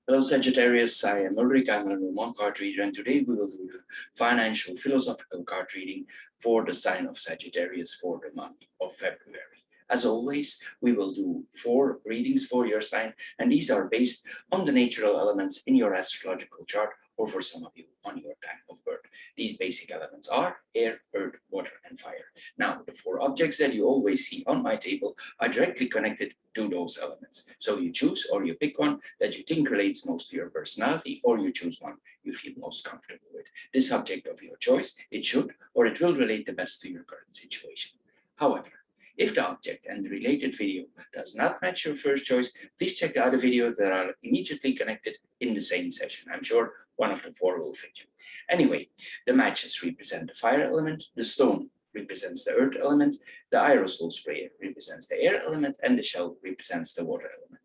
Hello Sagittarius, I am Ulrich, I'm a normal card reader, and today we will do the financial philosophical card reading for the sign of Sagittarius for the month of February. As always, we will do 4 readings for your sign, and these are based on the natural elements in your astrological chart, or for some of you on your time of birth. These basic elements are air, earth, water, and fire. Now, the 4 objects that you always see on my table are directly connected to those elements. So you choose or you pick one that you think relates most to your personality, or you choose one you feel most comfortable with. This subject of your choice, it should or it will relate the best to your current situation. However, if the object and the related video does not match your first choice, please check the other videos that are immediately connected in the same session. I'm sure one of the 4 will fit you. Anyway, the matches represent the fire element, the stone represents the earth element, the aerosol spray represents the air element, and the shell represents the water element.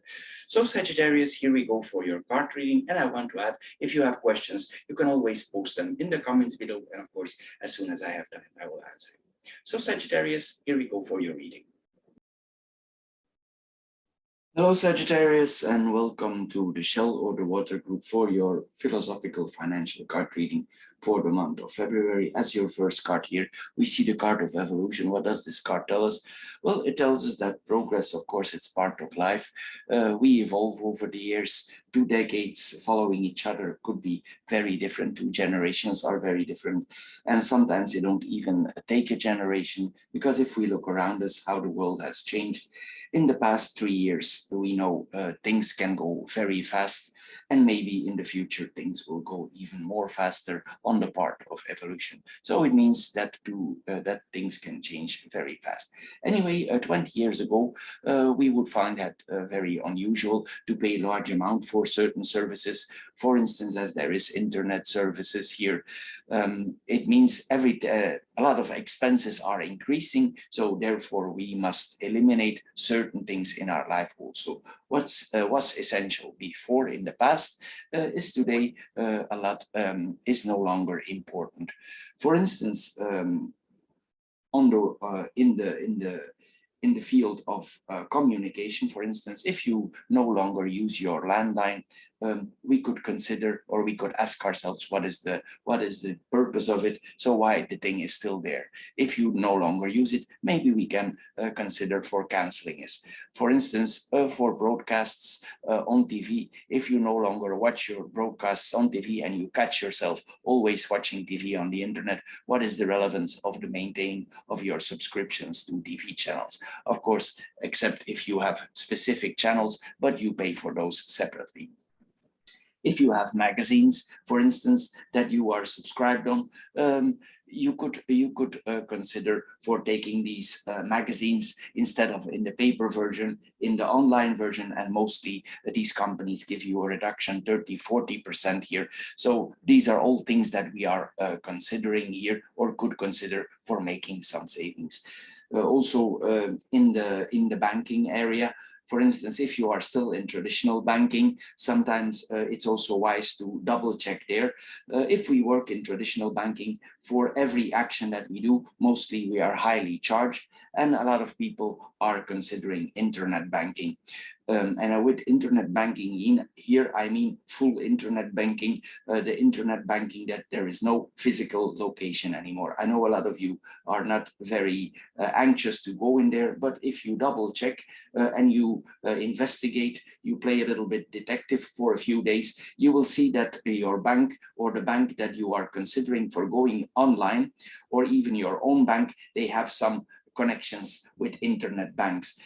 So Sagittarius, here we go for your card reading, and I want to add, if you have questions, you can always post them in the comments below, and of course, as soon as I have time, I will answer you. So Sagittarius, here we go for your reading. Hello Sagittarius, and welcome to the shell or the water group for your philosophical financial card reading for the month of February. As your first card here, we see the card of evolution. What does this card tell us? Well, it tells us that progress, of course, it's part of life. We evolve over the years. 2 decades following each other could be very different. 2 generations are very different. And sometimes they don't even take a generation, because if we look around us, how the world has changed in the past 3 years, we know things can go very fast. And maybe in the future, things will go even more faster on the part of evolution. So it means that that things can change very fast. Anyway, 20 years ago, we would find that very unusual to pay a large amount for certain services. For instance, as there is internet services here, it means a lot of expenses are increasing. So therefore, we must eliminate certain things in our life also. Was essential before in the past is today a lot is no longer important. For instance, in the field of communication, for instance, if you no longer use your landline, we could consider, or we could ask ourselves, what is the purpose of it? So why the thing is still there? If you no longer use it, maybe we can consider for canceling it. For instance, for broadcasts on TV, if you no longer watch your broadcasts on TV and you catch yourself always watching TV on the internet, what is the relevance of the maintaining of your subscriptions to TV channels? Of course, except if you have specific channels, but you pay for those separately. If you have magazines, for instance, that you are subscribed on, you could consider for taking these magazines instead of in the paper version, in the online version, and mostly these companies give you a reduction 30–40% here. So these are all things that we are considering here, or could consider for making some savings. Also in the banking area. For instance, if you are still in traditional banking, sometimes it's also wise to double check there. If we work in traditional banking, for every action that we do, mostly we are highly charged, and a lot of people are considering internet banking. And with internet banking in here, I mean full internet banking, the internet banking that there is no physical location anymore. I know a lot of you are not very anxious to go in there, but if you double check and you investigate, you play a little bit detective for a few days, you will see that your bank or the bank that you are considering for going online, or even your own bank, they have some connections with internet banks.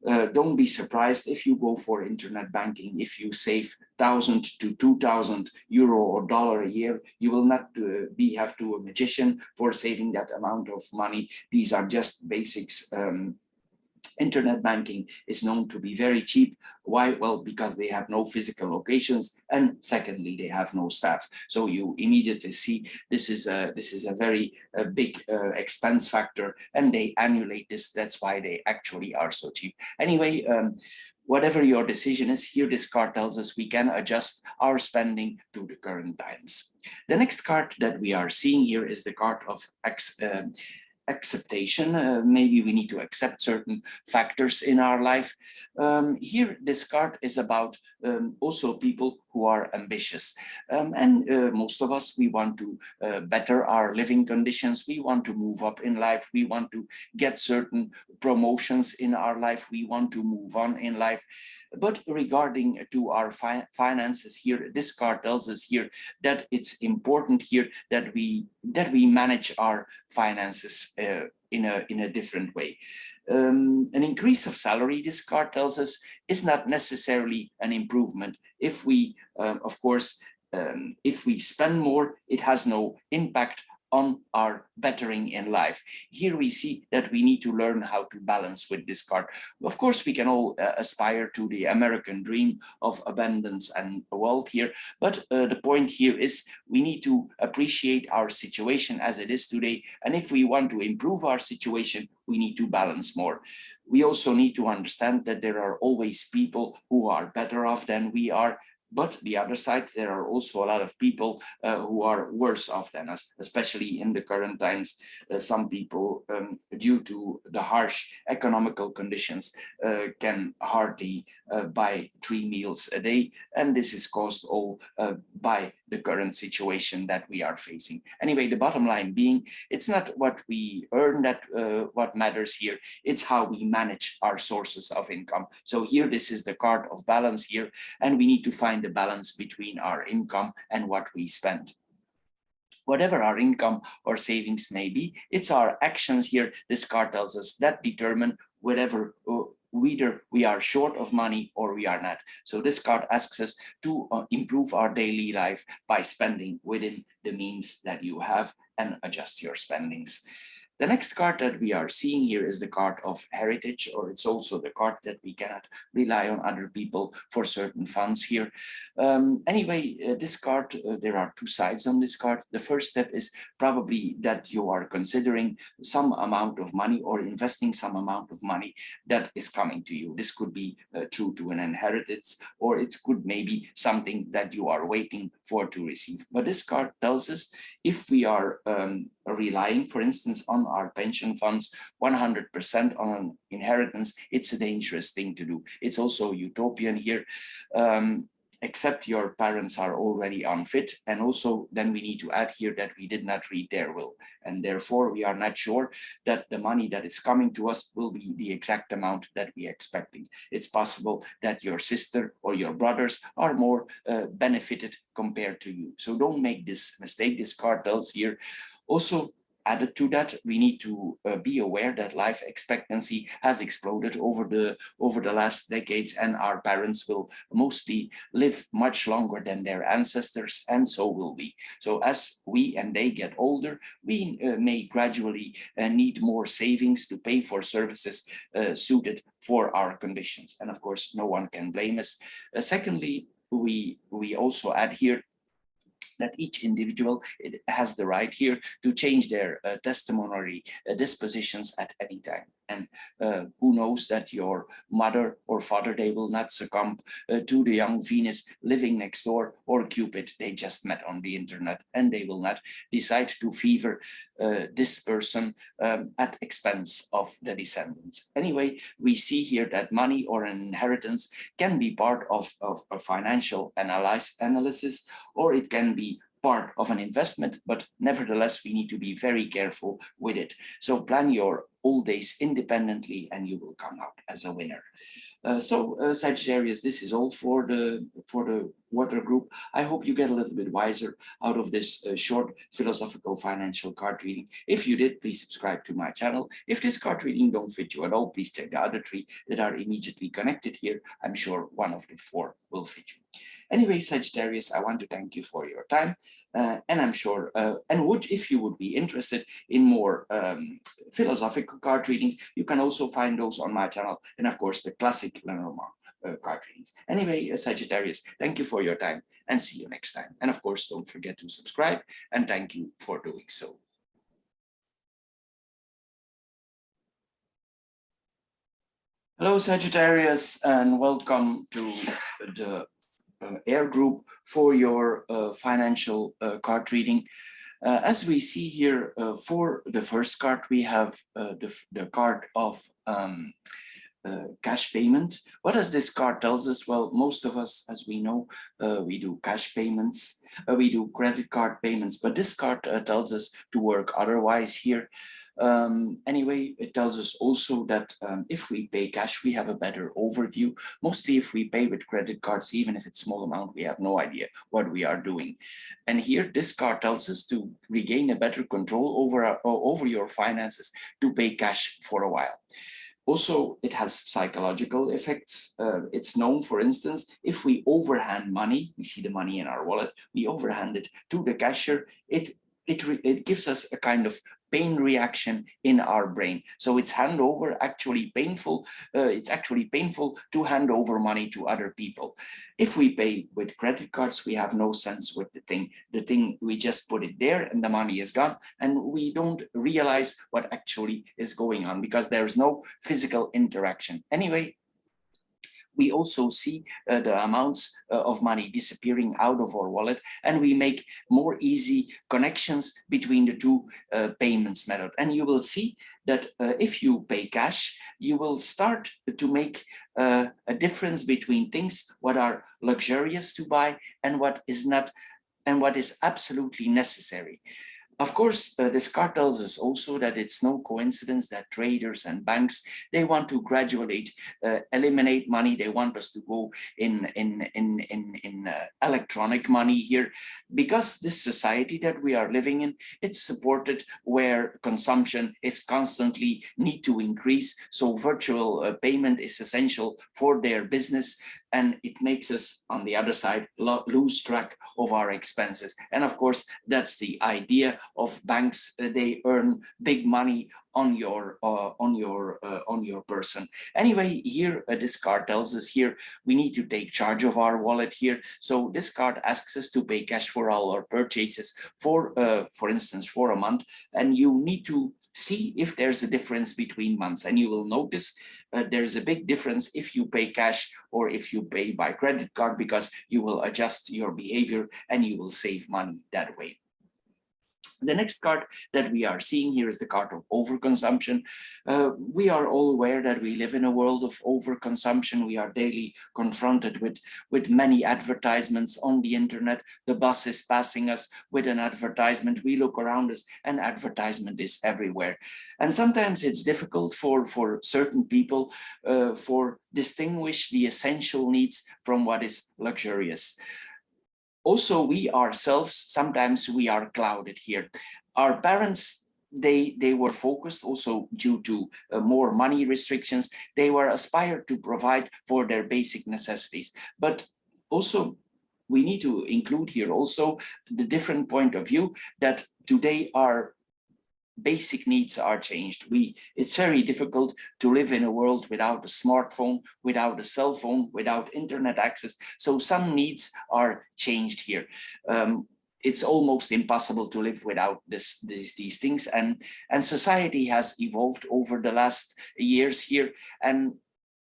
Don't be surprised if you go for internet banking. If you save 1,000 to 2,000 euro or dollar a year, you will not have to a magician for saving that amount of money. These are just basics. Internet banking is known to be very cheap. Why? Well, because they have no physical locations, and secondly, they have no staff. So you immediately see this is a very big expense factor, and they annulate this. That's why they actually are so cheap. Anyway, whatever your decision is, here this card tells us we can adjust our spending to the current times. The next card that we are seeing here is the card of acceptation. Maybe we need to accept certain factors in our life. Here, this card is about also people who are ambitious. And most of us, we want to better our living conditions. We want to move up in life. We want to get certain promotions in our life. We want to move on in life. But regarding to our finances here, this card tells us here that it's important here that we manage our finances in a different way. An increase of salary, this card tells us, is not necessarily an improvement. If we, of course, if we spend more, it has no impact on our bettering in life. Here we see that we need to learn how to balance with this card. Of course, we can all aspire to the American dream of abundance and wealth here, but the point here is we need to appreciate our situation as it is today. And if we want to improve our situation, we need to balance more. We also need to understand that there are always people who are better off than we are. But the other side, there are also a lot of people who are worse off than us, especially in the current times. Some people, due to the harsh economical conditions, can hardly buy 3 meals a day. And this is caused all by the current situation that we are facing. Anyway, the bottom line being, it's not what we earn that what matters here, it's how we manage our sources of income. So here, this is the card of balance here, and we need to find the balance between our income and what we spend. Whatever our income or savings may be, it's our actions here, this card tells us, that determine whether we are short of money or we are not. So this card asks us to improve our daily life by spending within the means that you have and adjust your spendings. The next card that we are seeing here is the card of heritage, or it's also the card that we cannot rely on other people for certain funds here. Anyway, this card, there are 2 sides on this card. The first step is probably that you are considering some amount of money or investing some amount of money that is coming to you. This could be true to an inheritance, or it could maybe something that you are waiting for to receive. But this card tells us if we are relying, for instance, on our pension funds 100% on an inheritance, it's a dangerous thing to do. It's also utopian here. Except your parents are already unfit. And also then we need to add here that we did not read their will. And therefore we are not sure that the money that is coming to us will be the exact amount that we are expecting. It's possible that your sister or your brothers are more benefited compared to you. So don't make this mistake. This card tells here. Also, added to that, we need to be aware that life expectancy has exploded over the last decades, and our parents will mostly live much longer than their ancestors, and so will we. So as we and they get older, we may gradually need more savings to pay for services suited for our conditions. And of course, no one can blame us. Secondly, we also add here that each individual has the right here to change their testimonial dispositions at any time. And who knows that your mother or father, they will not succumb to the young Venus living next door, or Cupid they just met on the internet, and they will not decide to favor this person at expense of the descendants. Anyway, we see here that money or an inheritance can be part of a financial analysis, or it can be part of an investment, but nevertheless, we need to be very careful with it. So plan your old days independently and you will come out as a winner. Sagittarius, this is all for the water group. I hope you get a little bit wiser out of this short philosophical financial card reading. If you did, please subscribe to my channel. If this card reading don't fit you at all, please check the other 3 that are immediately connected here. I'm sure one of the 4 will fit you. Anyway, Sagittarius, I want to thank you for your time. And I'm sure, if you would be interested in more philosophical card readings, you can also find those on my channel. And of course, the classic Lenormand card readings. Anyway, Sagittarius, thank you for your time and see you next time. And of course, don't forget to subscribe, and thank you for doing so. Hello, Sagittarius, and welcome to the Air group for your financial card reading. As we see here, for the first card, we have the card of cash payment. What does this card tells us? Well, most of us, as we know, we do cash payments, we do credit card payments, but this card tells us to work otherwise here. Anyway, it tells us also that if we pay cash, we have a better overview. Mostly if we pay with credit cards, even if it's small amount, we have no idea what we are doing. And here, this card tells us to regain a better control over your finances, to pay cash for a while. Also, it has psychological effects. It's known, for instance, if we overhand money, we see the money in our wallet, we overhand it to the cashier, it gives us a kind of pain reaction in our brain. So it's actually painful. It's actually painful to hand over money to other people. If we pay with credit cards, we have no sense with the thing. The thing, we just put it there and the money is gone, and we don't realize what actually is going on because there's no physical interaction. Anyway, we also see the amounts of money disappearing out of our wallet, and we make more easy connections between the two payments method. And you will see that if you pay cash, you will start to make a difference between things what are luxurious to buy and what is not, and what is absolutely necessary. Of course, this card tells us also that it's no coincidence that traders and banks, they want to gradually eliminate money. They want us to go in electronic money here, because this society that we are living in, it's supported where consumption is constantly need to increase. So virtual payment is essential for their business, and it makes us, on the other side, lose track of our expenses. And of course, that's the idea of banks. They earn big money on your person. Anyway, here this card tells us here we need to take charge of our wallet here. So this card asks us to pay cash for all our purchases for instance, for a month, and you need to see if there's a difference between months, and you will notice there's a big difference if you pay cash or if you pay by credit card, because you will adjust your behavior and you will save money that way. The next card that we are seeing here is the card of overconsumption. We are all aware that we live in a world of overconsumption. We are daily confronted with many advertisements on the internet. The bus is passing us with an advertisement. We look around us and advertisement is everywhere. And sometimes it's difficult for certain people for distinguish the essential needs from what is luxurious. Also, we ourselves, sometimes we are clouded here. Our parents, they were focused also due to more money restrictions. They were aspired to provide for their basic necessities. But also, we need to include here also the different point of view that today our basic needs are changed. It's very difficult to live in a world without a smartphone, without a cell phone, without internet access. So some needs are changed here. It's almost impossible to live without these things. And society has evolved over the last years here, and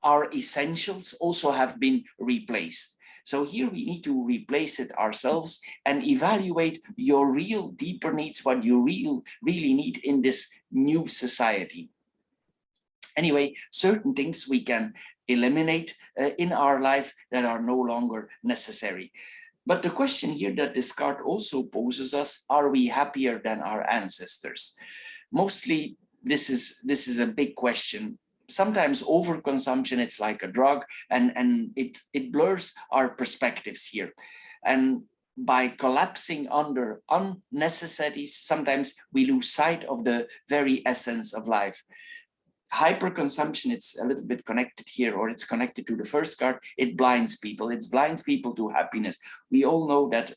our essentials also have been replaced. So here we need to replace it ourselves and evaluate your real deeper needs, what you really need in this new society. Anyway, certain things we can eliminate in our life that are no longer necessary. But the question here that this card also poses us, are we happier than our ancestors? Mostly, this is a big question. Sometimes overconsumption, it's like a drug, and it blurs our perspectives here. And by collapsing under unnecessities, sometimes we lose sight of the very essence of life. Hyperconsumption, it's a little bit connected here, or it's connected to the first card. It blinds people. It blinds people to happiness. We all know that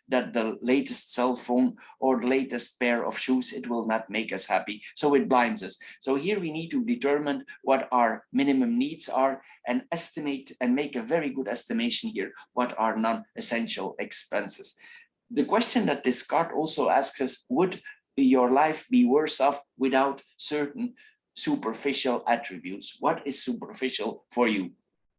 that the latest cell phone or the latest pair of shoes, it will not make us happy. So it blinds us. So here we need to determine what our minimum needs are and estimate and make a very good estimation here what are non-essential expenses. The question that this card also asks us, would your life be worse off without certain superficial attributes? What is superficial for you?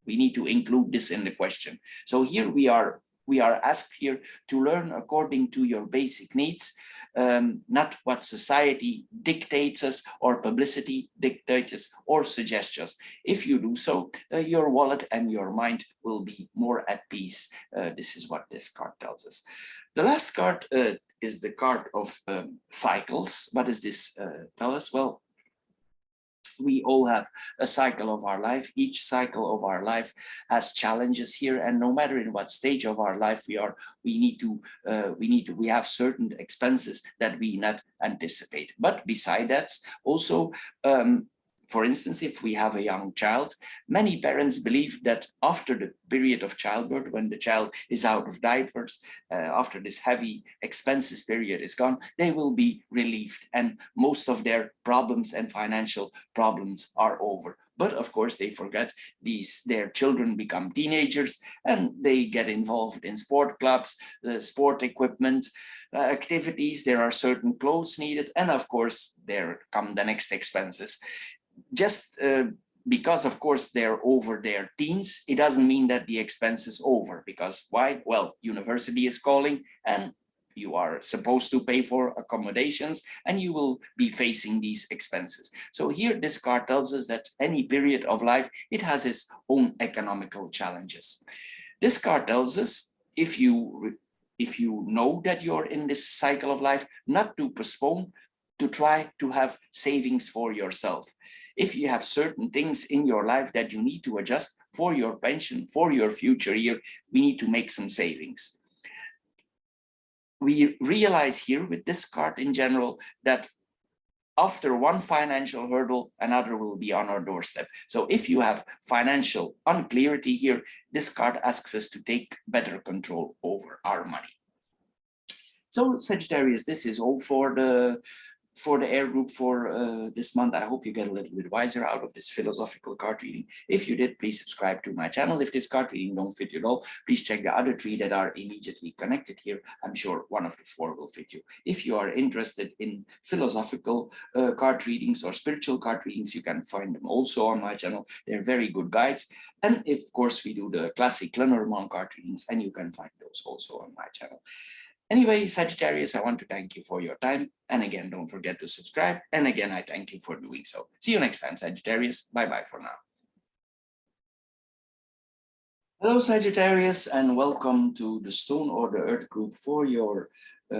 We need to include this in the question. So here we are we are asked here to learn according to your basic needs, not what society dictates us or publicity dictates us or suggests us. If you do so, your wallet and your mind will be more at peace. This is what this card tells us. The last card is the card of cycles. What does this tell us? Well, we all have a cycle of our life. Each cycle of our life has challenges here, and no matter in what stage of our life we are, we have certain expenses that we not anticipate. But beside that, also, for instance, if we have a young child, many parents believe that after the period of childbirth, when the child is out of diapers, after this heavy expenses period is gone, they will be relieved and most of their problems and financial problems are over. But of course, they forget their children become teenagers and they get involved in sport clubs, sport equipment, activities. There are certain clothes needed. And of course, there come the next expenses. Just because, of course, they're over their teens, it doesn't mean that the expense is over. Because why? Well, university is calling and you are supposed to pay for accommodations and you will be facing these expenses. So here, this card tells us that any period of life, it has its own economical challenges. This card tells us if you know that you're in this cycle of life, not to postpone, to try to have savings for yourself. If you have certain things in your life that you need to adjust for your pension, for your future year, we need to make some savings. We realize here with this card in general that after one financial hurdle, another will be on our doorstep. So if you have financial unclarity here, this card asks us to take better control over our money. So Sagittarius, this is all for the air group for this month. I hope you get a little bit wiser out of this philosophical card reading. If you did, please subscribe to my channel. If this card reading don't fit you at all, please check the other 3 that are immediately connected here. I'm sure one of the 4 will fit you. If you are interested in philosophical card readings or spiritual card readings, you can find them also on my channel. They're very good guides. And of course, we do the classic Lenormand card readings, and you can find those also on my channel. Anyway, Sagittarius, I want to thank you for your time. And again, don't forget to subscribe. And again, I thank you for doing so. See you next time, Sagittarius. Bye-bye for now. Hello, Sagittarius, and welcome to the Stone or the Earth group for your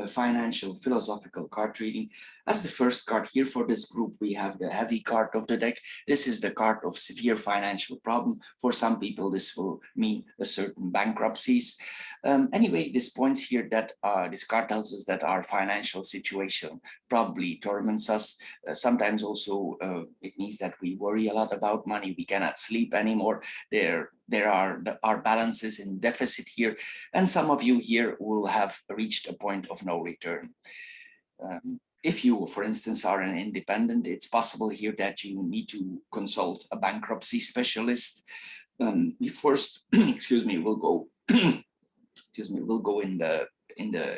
financial philosophical card reading. As the first card here for this group, we have the heavy card of the deck. This is the card of severe financial problem. For some people, this will mean a certain bankruptcies. Anyway, this points here that this card tells us that our financial situation probably torments us. Sometimes also it means that we worry a lot about money. We cannot sleep anymore. There are our balances in deficit here. And some of you here will have reached a point of no return. If you, for instance, are an independent, it's possible here that you need to consult a bankruptcy specialist. We first, excuse me, we'll go, we'll go in the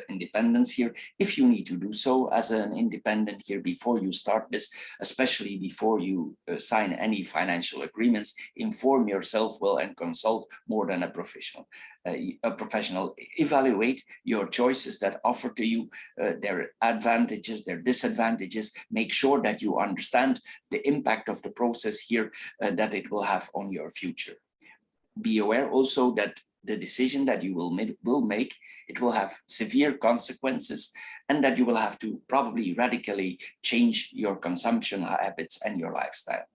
independence here. If you need to do so as an independent here before you start this, especially before you sign any financial agreements, inform yourself well and consult more than a professional. Evaluate your choices that offer to you, their advantages, their disadvantages. Make sure that you understand the impact of the process here that it will have on your future. Be aware also that the decision that you will make, it will have severe consequences, and that you will have to probably radically change your consumption habits and your lifestyle.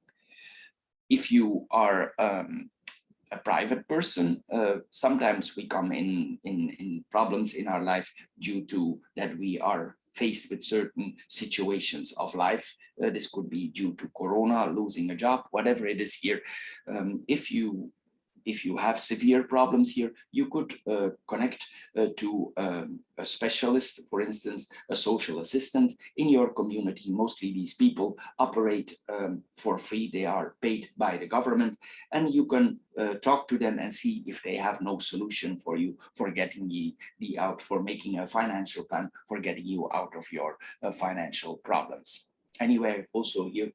If you are a private person, sometimes we come in problems in our life due to that we are faced with certain situations of life. This could be due to Corona, losing a job, whatever it is here. If you have severe problems here, you could connect to a specialist, for instance, a social assistant in your community. Mostly these people operate for free. They are paid by the government, and you can talk to them and see if they have no solution for you for getting you out, for making a financial plan, for getting you out of your financial problems. Anyway, also here,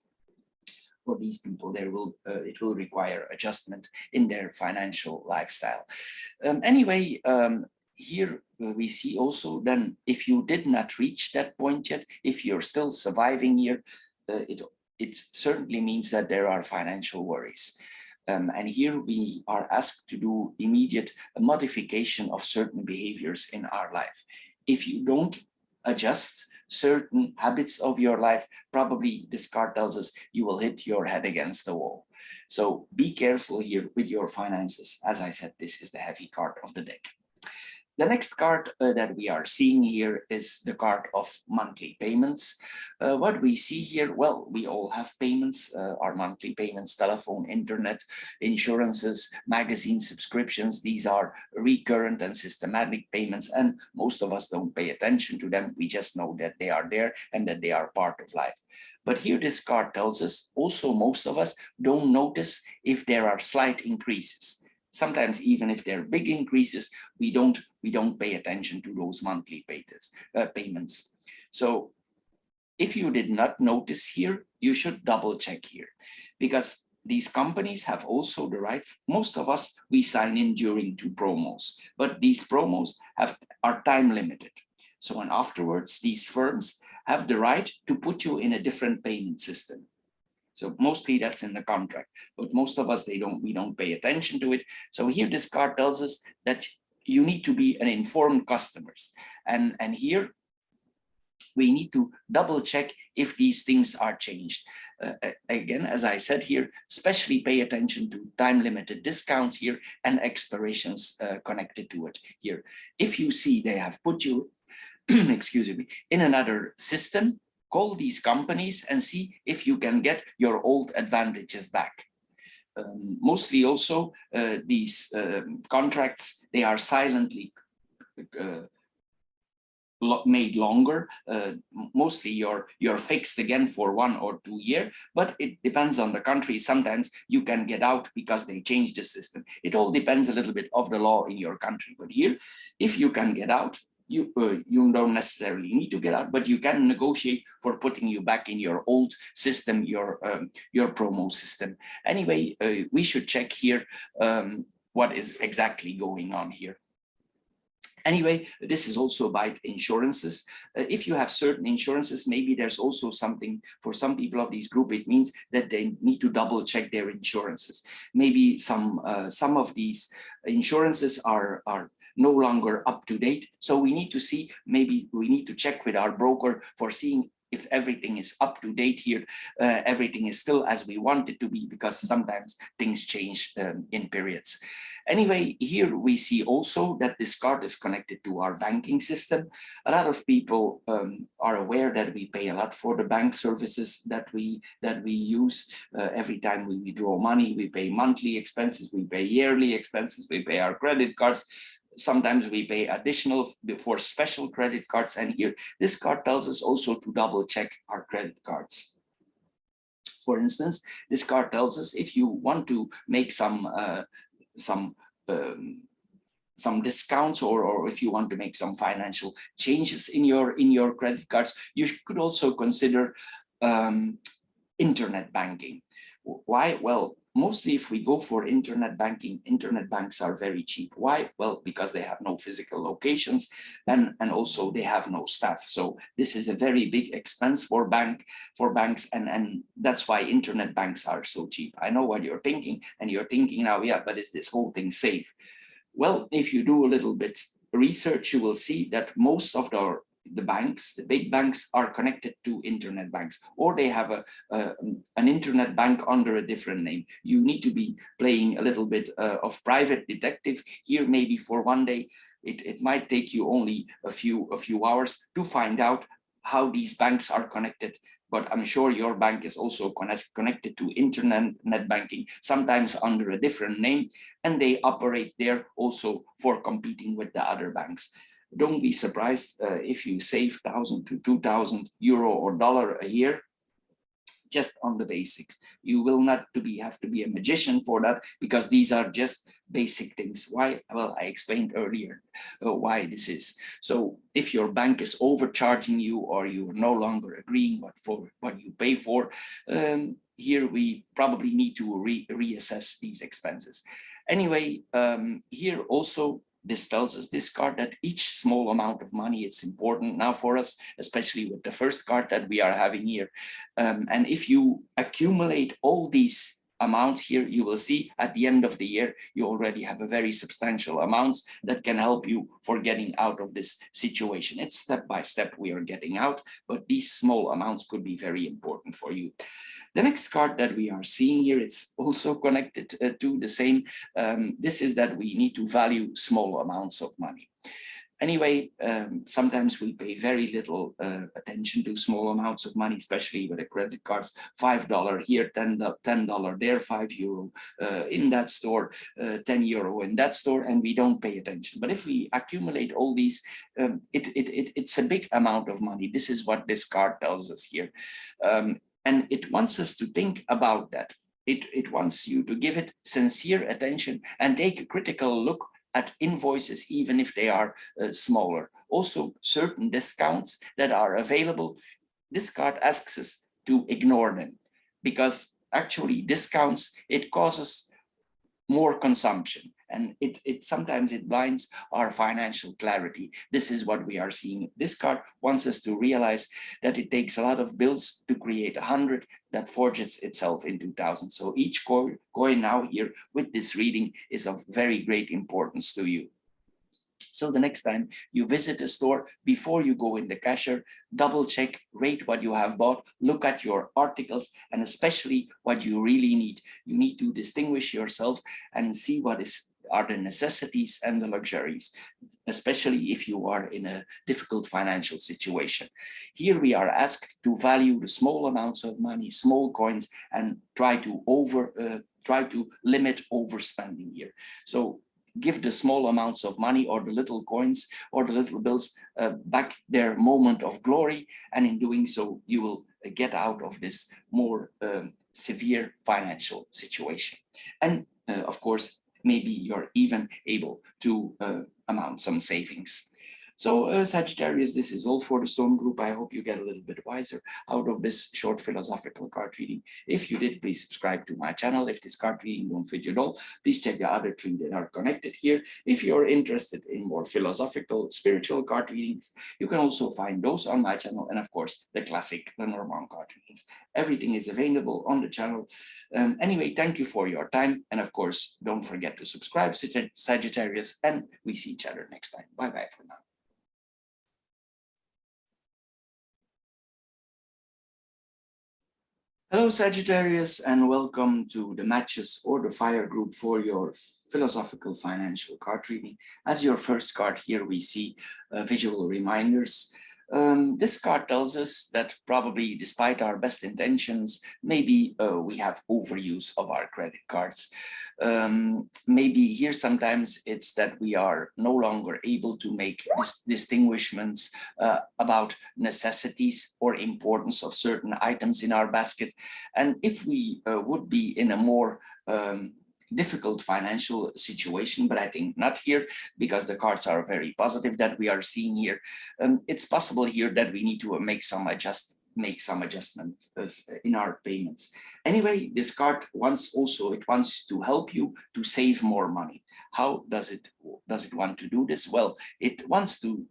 for these people, it will require adjustment in their financial lifestyle. Anyway, here we see also then if you did not reach that point yet, if you're still surviving here, it certainly means that there are financial worries. And here we are asked to do immediate modification of certain behaviors in our life. If you don't adjust certain habits of your life, probably this card tells us you will hit your head against the wall. So be careful here with your finances. As I said, this is the heavy card of the deck. The next card that we are seeing here is the card of monthly payments. What we see here, well, we all have payments, our monthly payments, telephone, internet, insurances, magazine subscriptions. These are recurrent and systematic payments, and most of us don't pay attention to them. We just know that they are there and that they are part of life. But here this card tells us also most of us don't notice if there are slight increases. Sometimes even if they're big increases, we don't pay attention to those monthly payments. So if you did not notice here, you should double check here, because these companies have also the right. Most of us, we sign in during 2 promos, but these promos are time limited. So and afterwards, these firms have the right to put you in a different payment system. So mostly that's in the contract, but most of us, we don't pay attention to it. So here this card tells us that you need to be an informed customers. And here we need to double check if these things are changed. Again, as I said here, especially pay attention to time limited discounts here and expirations connected to it here. If you see they have put you, excuse me, in another system, call these companies and see if you can get your old advantages back. Mostly also these contracts, they are silently made longer. Mostly you're fixed again for 1 or 2 years, but it depends on the country. Sometimes you can get out because they change the system. It all depends a little bit of the law in your country. But here, if you can get out, you don't necessarily need to get out, but you can negotiate for putting you back in your old system, your promo system. Anyway, we should check here what is exactly going on here. Anyway, this is also about insurances. If you have certain insurances, maybe there's also something for some people of this group. It means that they need to double check their insurances. Maybe some of these insurances are no longer up to date. So we need to see, maybe we need to check with our broker for seeing if everything is up to date here, everything is still as we want it to be, because sometimes things change in periods. Anyway, here we see also that this card is connected to our banking system. A lot of people are aware that we pay a lot for the bank services that we use. Every time we withdraw money, we pay monthly expenses, we pay yearly expenses, we pay our credit cards. Sometimes we pay additional for special credit cards. And here, this card tells us also to double check our credit cards. For instance, this card tells us if you want to make some discounts, or if you want to make some financial changes in your credit cards, you could also consider internet banking. Why? Well, mostly if we go for internet banking, internet banks are very cheap. Why? Well, because they have no physical locations, and also they have no staff. So this is a very big expense for banks, and that's why internet banks are so cheap. I know what you're thinking, and you're thinking now, yeah, but is this whole thing safe? Well, if you do a little bit research, you will see that most of the banks, the big banks, are connected to internet banks, or they have an internet bank under a different name. You need to be playing a little bit of private detective here. Maybe for one day, it might take you only a few hours to find out how these banks are connected. But I'm sure your bank is also connected to internet banking, sometimes under a different name, and they operate there also for competing with the other banks. Don't be surprised if you save 1,000 to 2,000 euro or dollar a year just on the basics. You will not have to be a magician for that, because these are just basic things. Why? Well, I explained earlier why this is. So if your bank is overcharging you, or you are no longer agreeing for what you pay for, here we probably need to reassess these expenses. Anyway, here also this tells us, this card, that each small amount of money, it's important now for us, especially with the first card that we are having here. And if you accumulate all these amounts here, you will see at the end of the year, you already have a very substantial amounts that can help you for getting out of this situation. It's step by step we are getting out, but these small amounts could be very important for you. The next card that we are seeing here, it's also connected to the same. This is that we need to value small amounts of money. Anyway, sometimes we pay very little attention to small amounts of money, especially with the credit cards. $5 here, $10 there, €5 in that store, €10 in that store, and we don't pay attention. But if we accumulate all these, it's a big amount of money. This is what this card tells us here. And it wants us to think about that. It wants you to give it sincere attention and take a critical look at invoices, even if they are smaller. Also, certain discounts that are available, this card asks us to ignore them, because actually discounts, it causes more consumption, and sometimes it blinds our financial clarity. This is what we are seeing. This card wants us to realize that it takes a lot of bills to create 100 that forges itself into thousands. So each coin now here with this reading is of very great importance to you. So the next time you visit a store, before you go in the cashier, double check, rate what you have bought, look at your articles, and especially what you really need. You need to distinguish yourself and see what are the necessities and the luxuries, especially if you are in a difficult financial situation. Here we are asked to value the small amounts of money, small coins, and try to limit overspending here. So give the small amounts of money or the little coins or the little bills back their moment of glory. And in doing so, you will get out of this more severe financial situation. And of course, maybe you're even able to amount some savings. So Sagittarius, this is all for the Storm Group. I hope you get a little bit wiser out of this short philosophical card reading. If you did, please subscribe to my channel. If this card reading don't fit you at all, please check the other 3 that are connected here. If you're interested in more philosophical, spiritual card readings, you can also find those on my channel. And of course, the classic Lenormand card readings. Everything is available on the channel. Anyway, thank you for your time. And of course, don't forget to subscribe, Sagittarius, and we see each other next time. Bye-bye for now. Hello Sagittarius, and welcome to the Matches or the Fire group for your philosophical financial card reading. As your first card here, we see visual reminders. This card tells us that probably despite our best intentions, maybe we have overuse of our credit cards. Maybe here sometimes it's that we are no longer able to make distinguishments about necessities or importance of certain items in our basket. And if we would be in a more difficult financial situation, but I think not here, because the cards are very positive that we are seeing here. It's possible here that we need to make some adjustments in our payments. Anyway, this card wants to help you to save more money. How does it want to do this? Well, it wants to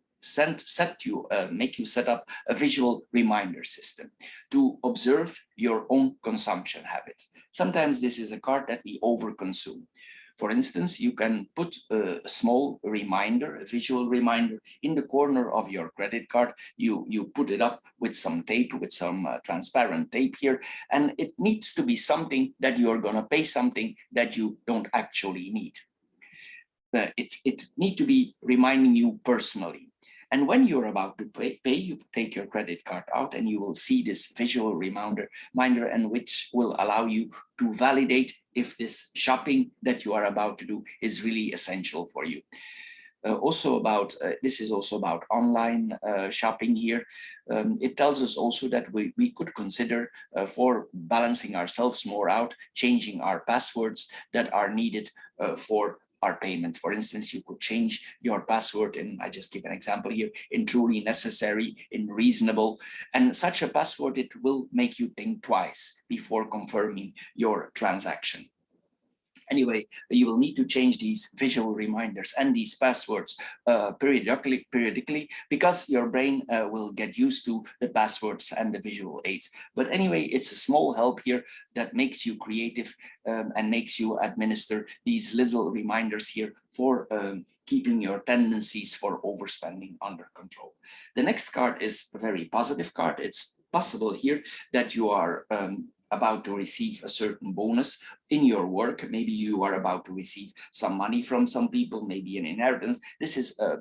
make you set up a visual reminder system to observe your own consumption habits. Sometimes this is a card that we overconsume. For instance, you can put a small reminder, a visual reminder in the corner of your credit card. You put it up with some tape, with some transparent tape here, and it needs to be something that you're going to pay something that you don't actually need. It needs to be reminding you personally. And when you're about to pay, you take your credit card out and you will see this visual reminder, and which will allow you to validate if this shopping that you are about to do is really essential for you. This is also about online shopping here. It tells us also that we could consider for balancing ourselves more out, changing our passwords that are needed for our payment. For instance, you could change your password, and I just give an example here, in truly necessary, in reasonable, and such a password, it will make you think twice before confirming your transaction. Anyway, you will need to change these visual reminders and these passwords periodically, because your brain will get used to the passwords and the visual aids. But anyway, it's a small help here that makes you creative and makes you administer these little reminders here for keeping your tendencies for overspending under control. The next card is a very positive card. It's possible here that you are about to receive a certain bonus in your work. Maybe you are about to receive some money from some people, maybe an inheritance. This is a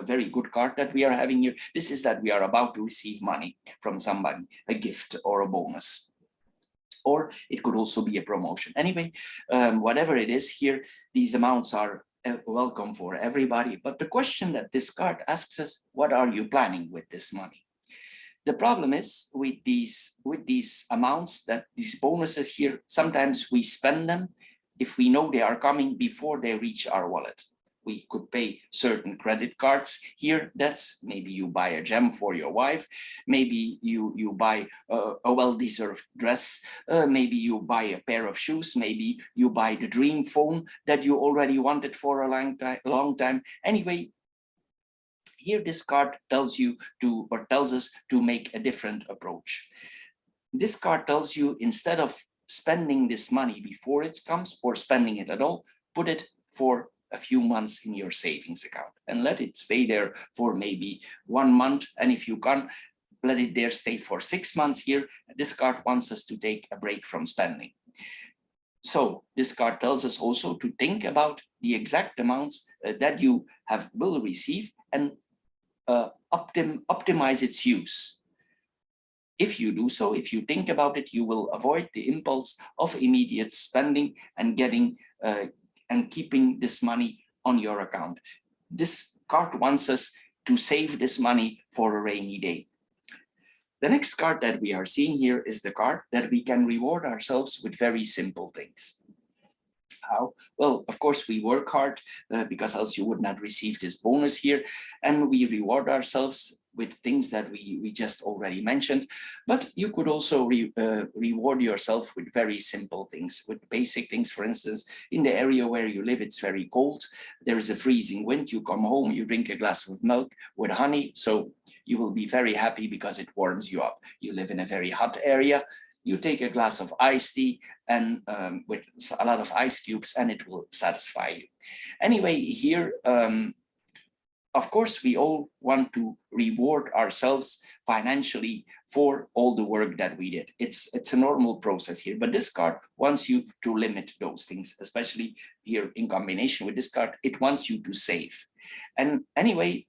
very good card that we are having here. This is that we are about to receive money from somebody, a gift or a bonus. Or it could also be a promotion. Anyway, whatever it is here, these amounts are welcome for everybody. But the question that this card asks us, what are you planning with this money? The problem is with these amounts, that these bonuses here, sometimes we spend them if we know they are coming before they reach our wallet. We could pay certain credit cards here. That's maybe you buy a gem for your wife. Maybe you buy a well-deserved dress. Maybe you buy a pair of shoes. Maybe you buy the dream phone that you already wanted for a long time. Anyway, here this card tells you to, or tells us to make a different approach. This card tells you, instead of spending this money before it comes or spending it at all, put it for a few months in your savings account and let it stay there for maybe 1 month. And if you can, let it there stay for 6 months here. This card wants us to take a break from spending. So this card tells us also to think about the exact amounts that you will receive and optimize its use. If you do so, if you think about it, you will avoid the impulse of immediate spending and getting and keeping this money on your account. This card wants us to save this money for a rainy day. The next card that we are seeing here is the card that we can reward ourselves with very simple things. How? Well, of course, we work hard because else you would not receive this bonus here. And we reward ourselves with things that we just already mentioned. But you could also reward yourself with very simple things, with basic things. For instance, in the area where you live, it's very cold. There is a freezing wind. You come home, you drink a glass of milk with honey. So you will be very happy because it warms you up. You live in a very hot area. You take a glass of iced tea and with a lot of ice cubes, and it will satisfy you. Anyway, here, of course, we all want to reward ourselves financially for all the work that we did. It's a normal process here, but this card wants you to limit those things, especially here in combination with this card. It wants you to save. And anyway,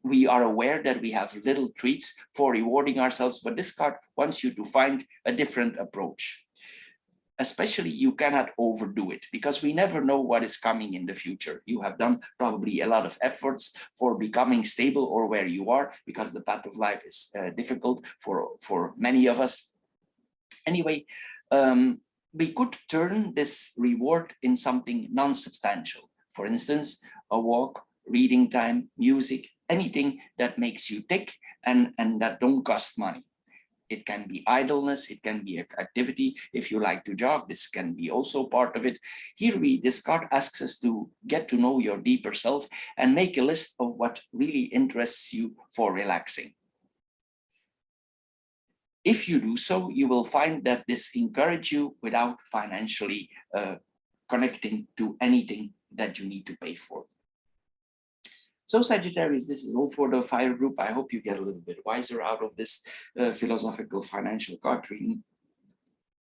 we are aware that we have little treats for rewarding ourselves, but this card wants you to find a different approach. Especially, you cannot overdo it because we never know what is coming in the future. You have done probably a lot of efforts for becoming stable or where you are, because the path of life is difficult for many of us. Anyway, we could turn this reward in something non-substantial. For instance, a walk, reading time, music, anything that makes you tick and that don't cost money. It can be idleness, it can be an activity. If you like to jog, this can be also part of it. Here this card asks us to get to know your deeper self and make a list of what really interests you for relaxing. If you do so, you will find that this encourages you without financially connecting to anything that you need to pay for. So Sagittarius, this is all for the fire group. I hope you get a little bit wiser out of this philosophical financial card reading.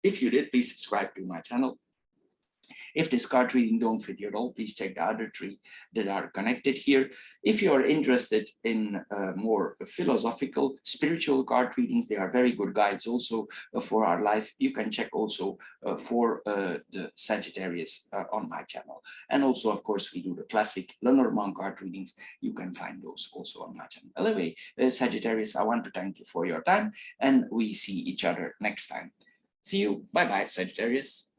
If you did, please subscribe to my channel. If this card reading don't fit you at all, please check the other three that are connected here. If you are interested in more philosophical, spiritual card readings, they are very good guides also for our life. You can check also for the Sagittarius on my channel. And also, of course, we do the classic Lenormand card readings. You can find those also on my channel. Anyway, Sagittarius, I want to thank you for your time, and we see each other next time. See you. Bye-bye, Sagittarius.